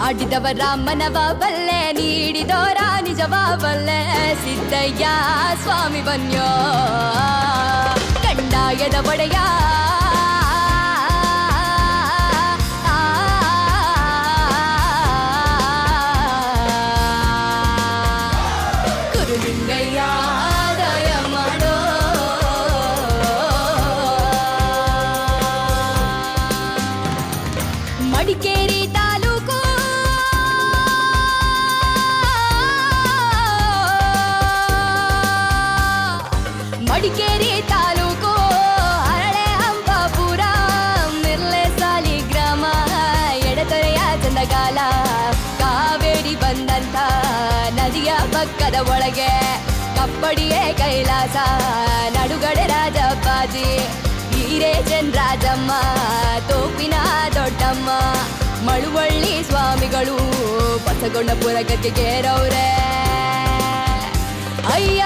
ಆಡಿದವರ ಮನವ ಬಲ್ಲೆ ನೀಡಿದವರ ನಿಜವ ಬಲ್ಲೆ ಸಿದ್ದಯ್ಯ ಸ್ವಾಮಿ ಬನ್ಯೋ ಕಂಡಾಯದ ಒಡೆಯ ಕುರುಲಿಂಗಯ್ಯ ದಯ ಮಾಡೋ ಮಡಿಕೇರಿ ತಾಲೂಕು ಮಡಿಕೇರಿ ತಾಲೂಕು ಹರಳೆ ಹಂಪಾಪುರ ಮಿರ್ಲೆ ಸಾಲಿ ಗ್ರಾಮ ಎಡತೊರೆಯ ಚಂದಗಾಲ ಕಾವೇರಿ ಬಂದಂತ ನದಿಯ ಪಕ್ಕದ ಒಳಗೆ ಕಪ್ಪಡಿಯೇ ಕೈಲಾಸ ನಡುಗಡೆ ರಾಜಪ್ಪಾಜಿ ಹಿರೇಚನ್ ರಾಜಮ್ಮ ತೋಪಿನ ದೊಡ್ಡಮ್ಮ ಮಳುವಳ್ಳಿ ಸ್ವಾಮಿಗಳು ಬಸಗೊಂಡಪುರ ಗದ್ದೆಗೇರವ್ರೆ ಅಯ್ಯ